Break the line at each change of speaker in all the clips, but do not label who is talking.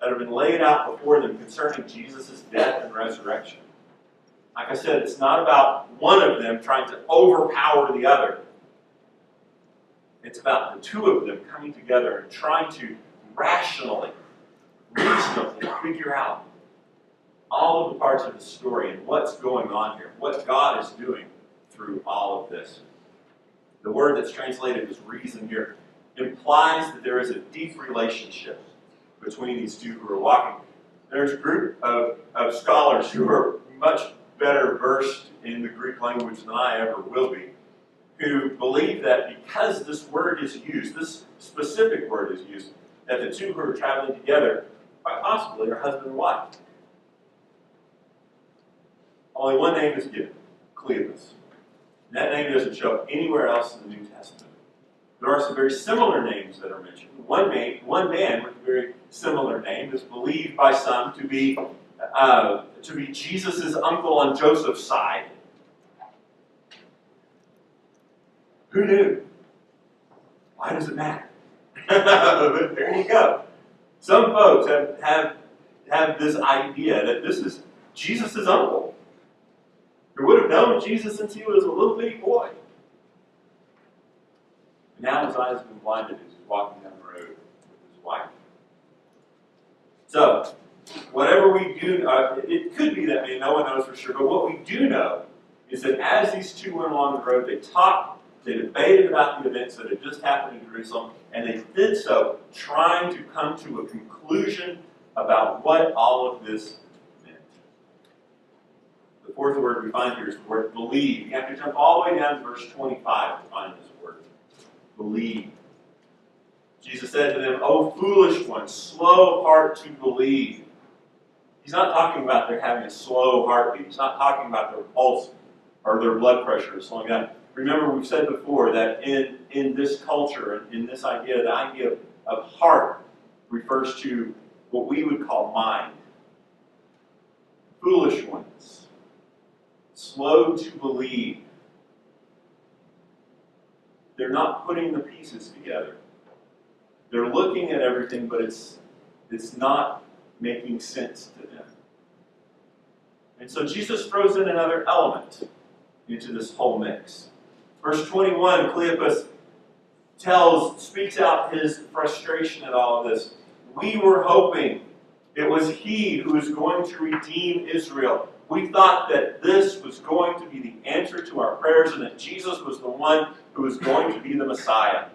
that have been laid out before them concerning Jesus' death and resurrection. Like I said, it's not about one of them trying to overpower the other. It's about the two of them coming together and trying to rationally, reasonably figure out all of the parts of the story and what's going on here, what God is doing through all of this. The word that's translated as reason here implies that there is a deep relationship between these two who are walking. There's a group of scholars who are much better versed in the Greek language than I ever will be, who believe that because this word is used, this specific word is used, that the two who are traveling together, quite possibly, are husband and wife. Only one name is given, Cleopas. And that name doesn't show up anywhere else in the New Testament. There are some very similar names that are mentioned. One man with a very similar name is believed by some to be Jesus' uncle on Joseph's side. Who knew? Why does it matter? But there you go. Some folks have this idea that this is Jesus' uncle, who would have known Jesus since he was a little bitty boy. And now his eyes have been blinded as he's walking down the road with his wife. So, whatever we do, it could be that no one knows for sure, but what we do know is that as these two went along the road, they talked, they debated about the events that had just happened in Jerusalem, and they did so trying to come to a conclusion about what all of this meant. The fourth word we find here is the word believe. You have to jump all the way down to verse 25 to find this word. Believe. Jesus said to them, "O foolish ones, slow of heart to believe." He's not talking about their having a slow heartbeat. He's not talking about their pulse or their blood pressure slowing down. Remember, we've said before that in this culture, in this idea, the idea of heart refers to what we would call mind. Foolish ones, slow to believe. They're not putting the pieces together. They're looking at everything, but it's not making sense to them. And so Jesus throws in another element into this whole mix. Verse 21, Cleopas speaks out his frustration at all of this. We were hoping it was he who was going to redeem Israel. We thought that this was going to be the answer to our prayers and that Jesus was the one who was going to be the Messiah.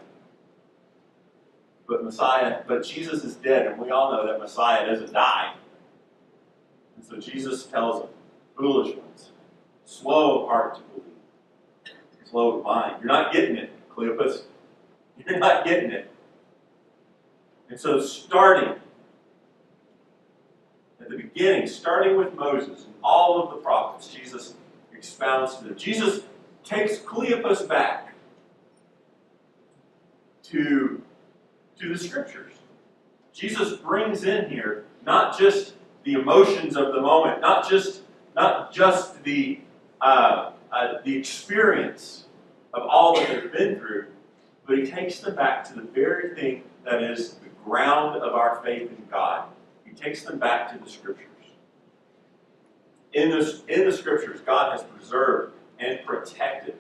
But Jesus is dead, and we all know that Messiah doesn't die. And so Jesus tells them, foolish ones, slow of heart to believe, slow of mind. You're not getting it, Cleopas. You're not getting it. And so starting at the beginning, starting with Moses and all of the prophets, Jesus expounds to them. Jesus takes Cleopas back to the Scriptures. Jesus brings in here not just the emotions of the moment, not just the experience of all that they've been through, but he takes them back to the very thing that is the ground of our faith in God. He takes them back to the Scriptures. In the Scriptures, God has preserved and protected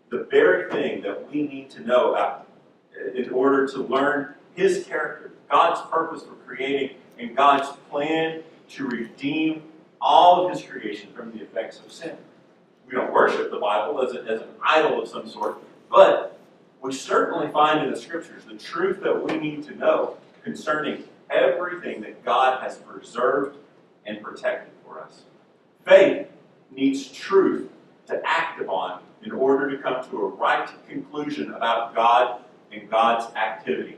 the very thing that we need to know about in order to learn His character, God's purpose for creating, and God's plan to redeem all of His creation from the effects of sin. We don't worship the Bible as an idol of some sort, but we certainly find in the Scriptures the truth that we need to know concerning everything that God has preserved and protected for us. Faith needs truth to act upon in order to come to a right conclusion about God and God's activity.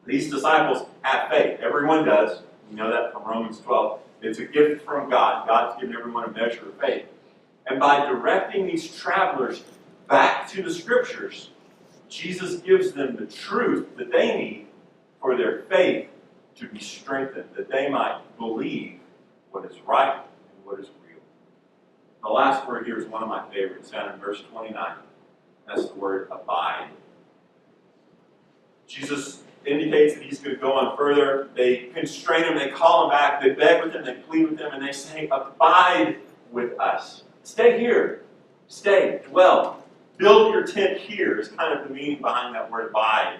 These disciples have faith. Everyone does. We know that from Romans 12. It's a gift from God. God's given everyone a measure of faith. And by directing these travelers back to the Scriptures, Jesus gives them the truth that they need for their faith to be strengthened, that they might believe what is right and what is real. The last word here is one of my favorites, found in verse 29. That's the word abide. Jesus indicates that he's going to go on further. They constrain him, they call him back, they beg with him, they plead with him, and they say, abide with us. Stay here. Stay, dwell. Build your tent here is kind of the meaning behind that word abide.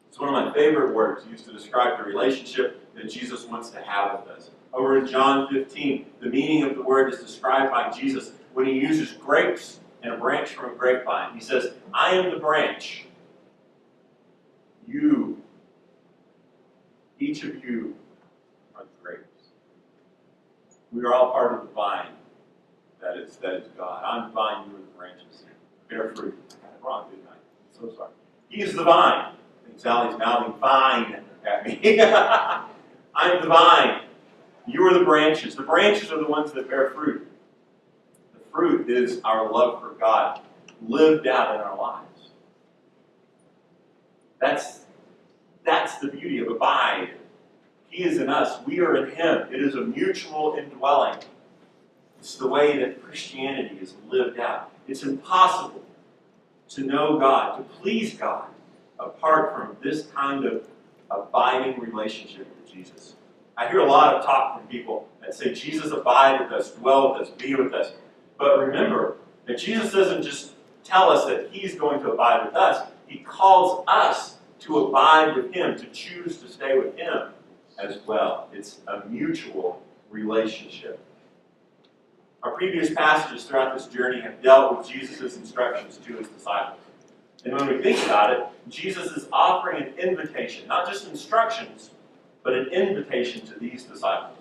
It's one of my favorite words used to describe the relationship that Jesus wants to have with us. Over in John 15, the meaning of the word is described by Jesus when he uses grapes and a branch from a grapevine. He says, I am the branch. You, each of you, are the grapes. We are all part of the vine. That is God. I'm the vine, you are the branches. Bear fruit. I got it wrong, didn't I? I'm so sorry. He is the vine. I think Sally's mouthing vine at me. I'm the vine. You are the branches. The branches are the ones that bear fruit. The fruit is our love for God lived out in our lives. That's the beauty of abide. He is in us. We are in him. It is a mutual indwelling. It's the way that Christianity is lived out. It's impossible to know God, to please God, apart from this kind of abiding relationship with Jesus. I hear a lot of talk from people that say, Jesus, abide with us, dwell with us, be with us. But remember that Jesus doesn't just tell us that he's going to abide with us. He calls us to abide with him, to choose to stay with him as well. It's a mutual relationship. Our previous passages throughout this journey have dealt with Jesus' instructions to his disciples. And when we think about it, Jesus is offering an invitation, not just instructions, but an invitation to these disciples.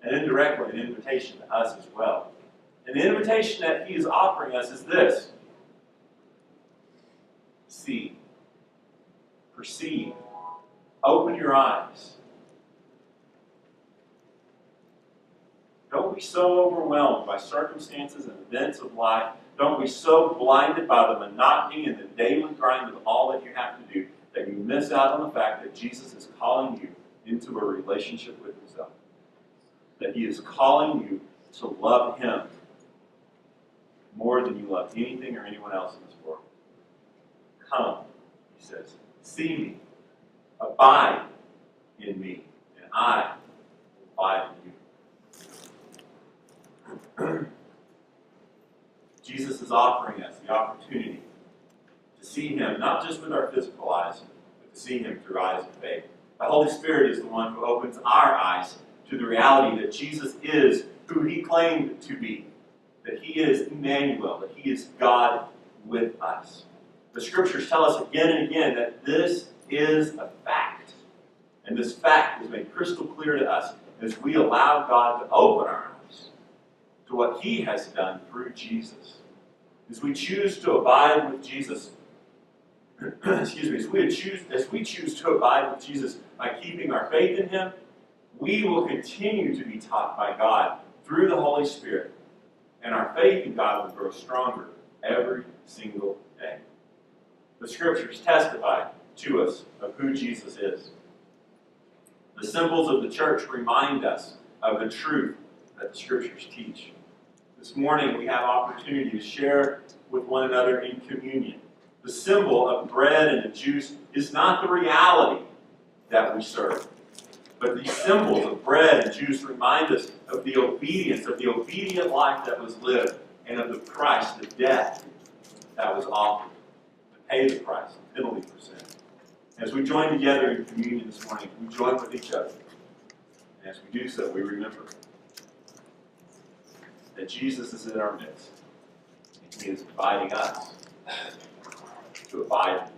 And indirectly, an invitation to us as well. And the invitation that he is offering us is this. See. Perceive. Open your eyes. Don't be so overwhelmed by circumstances and events of life. Don't be so blinded by the monotony and the daily grind of all that you have to do that you miss out on the fact that Jesus is calling you into a relationship with himself. That he is calling you to love him more than you love anything or anyone else in this world. Come, he says, see me, abide in me, and I will abide in you. Jesus is offering us the opportunity to see him, not just with our physical eyes, but to see him through eyes of faith. The Holy Spirit is the one who opens our eyes to the reality that Jesus is who he claimed to be, that he is Emmanuel, that he is God with us. The scriptures tell us again and again that this is a fact. And this fact is made crystal clear to us as we allow God to open our eyes to what he has done through Jesus. As we choose to abide with Jesus, as we choose to abide with Jesus by keeping our faith in him, we will continue to be taught by God through the Holy Spirit, and our faith in God will grow stronger every single day. The scriptures testify to us of who Jesus is. The symbols of the church remind us of the truth that the scriptures teach. This morning we have opportunity to share with one another in communion. The symbol of bread and the juice is not the reality that we serve. But these symbols of bread and juice remind us of the obedience, of the obedient life that was lived, and of the price, the death that was offered to pay the price, the penalty for sin. As we join together in communion this morning, we join with each other. And as we do so, we remember that Jesus is in our midst, and he is inviting us to abide in him.